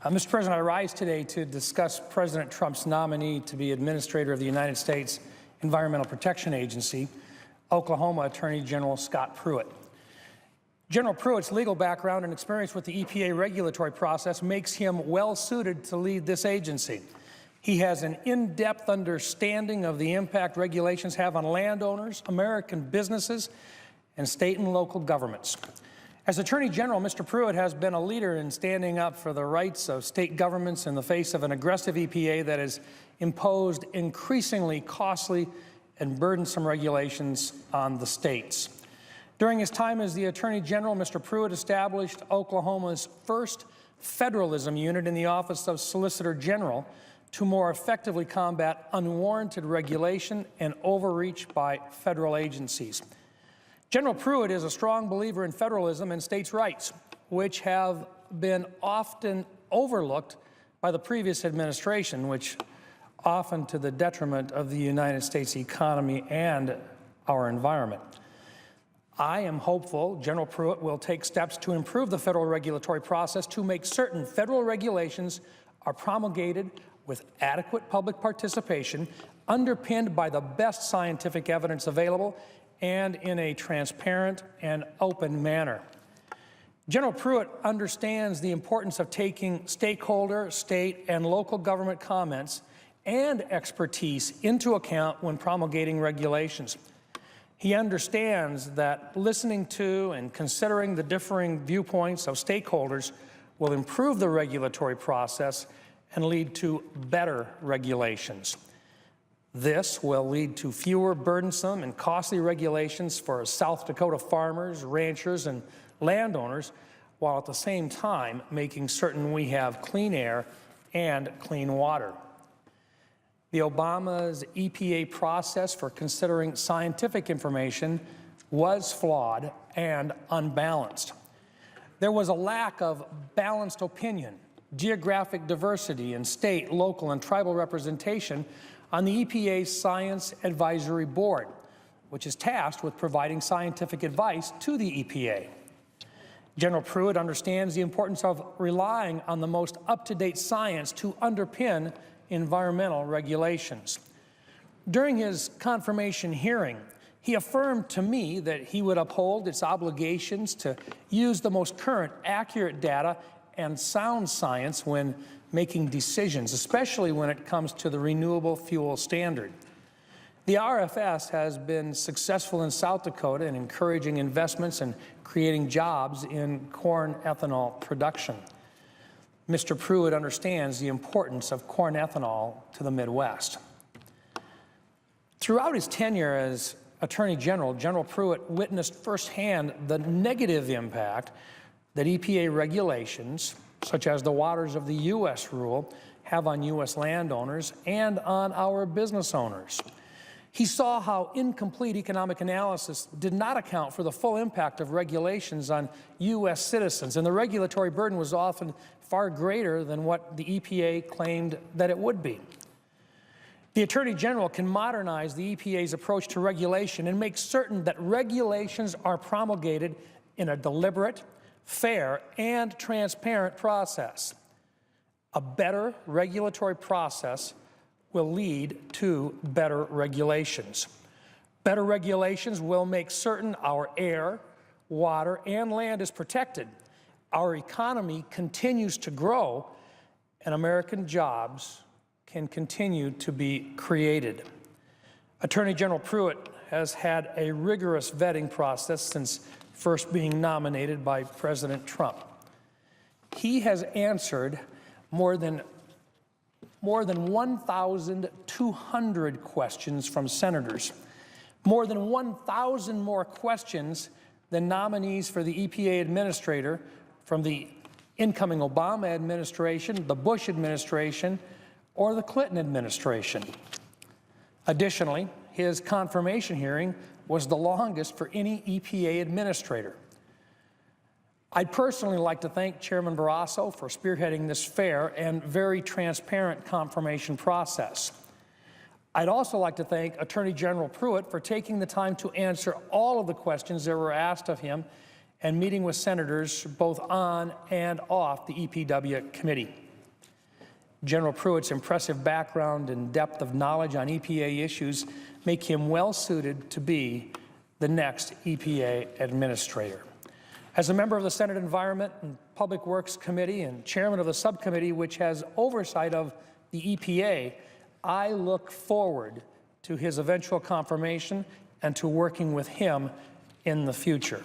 Mr. President, I rise today to discuss President Trump's nominee to be Administrator of the United States Environmental Protection Agency, Oklahoma Attorney General Scott Pruitt. General Pruitt's legal background and experience with the EPA regulatory process makes him well-suited to lead this agency. He has an in-depth understanding of the impact regulations have on landowners, American businesses, and state and local governments. As Attorney General, Mr. Pruitt has been a leader in standing up for the rights of state governments in the face of an aggressive EPA that has imposed increasingly costly and burdensome regulations on the states. During his time as the Attorney General, Mr. Pruitt established Oklahoma's first federalism unit in the Office of Solicitor General to more effectively combat unwarranted regulation and overreach by federal agencies. General Pruitt is a strong believer in federalism and states' rights, which have been often overlooked by the previous administration, which often to the detriment of the United States economy and our environment. I am hopeful General Pruitt will take steps to improve the federal regulatory process to make certain federal regulations are promulgated with adequate public participation, underpinned by the best scientific evidence available, and in a transparent and open manner. General Pruitt understands the importance of taking stakeholder, state, and local government comments and expertise into account when promulgating regulations. He understands that listening to and considering the differing viewpoints of stakeholders will improve the regulatory process and lead to better regulations. This will lead to fewer burdensome and costly regulations for South Dakota farmers, ranchers, and landowners, while at the same time making certain we have clean air and clean water. The Obama's EPA process for considering scientific information was flawed and unbalanced. There was a lack of balanced opinion, geographic diversity, and state, local, and tribal representation on the EPA's Science Advisory Board, which is tasked with providing scientific advice to the EPA. General Pruitt understands the importance of relying on the most up-to-date science to underpin environmental regulations. During his confirmation hearing, he affirmed to me that he would uphold its obligations to use the most current, accurate data and sound science when making decisions, especially when it comes to the renewable fuel standard. The RFS has been successful in South Dakota in encouraging investments and creating jobs in corn ethanol production. Mr. Pruitt understands the importance of corn ethanol to the Midwest. Throughout his tenure as Attorney General, General Pruitt witnessed firsthand the negative impact that EPA regulations, such as the Waters of the U.S. rule, have on U.S. landowners and on our business owners. He saw how incomplete economic analysis did not account for the full impact of regulations on U.S. citizens, and the regulatory burden was often far greater than what the EPA claimed that it would be. The Attorney General can modernize the EPA's approach to regulation and make certain that regulations are promulgated in a deliberate, fair, and transparent process. A better regulatory process will lead to better regulations. Better regulations will make certain our air, water, and land is protected, our economy continues to grow, and American jobs can continue to be created. Attorney General Pruitt has had a rigorous vetting process since first being nominated by President Trump. He has answered more than 1,200 questions from senators, more than 1,000 more questions than nominees for the EPA administrator from the incoming Obama administration, the Bush administration, or the Clinton administration. Additionally, his confirmation hearing was the longest for any EPA administrator. I'd personally like to thank Chairman Barrasso for spearheading this fair and very transparent confirmation process. I'd also like to thank Attorney General Pruitt for taking the time to answer all of the questions that were asked of him and meeting with senators both on and off the EPW committee. General Pruitt's impressive background and depth of knowledge on EPA issues make him well-suited to be the next EPA administrator. As a member of the Senate Environment and Public Works Committee and chairman of the subcommittee which has oversight of the EPA, I look forward to his eventual confirmation and to working with him in the future.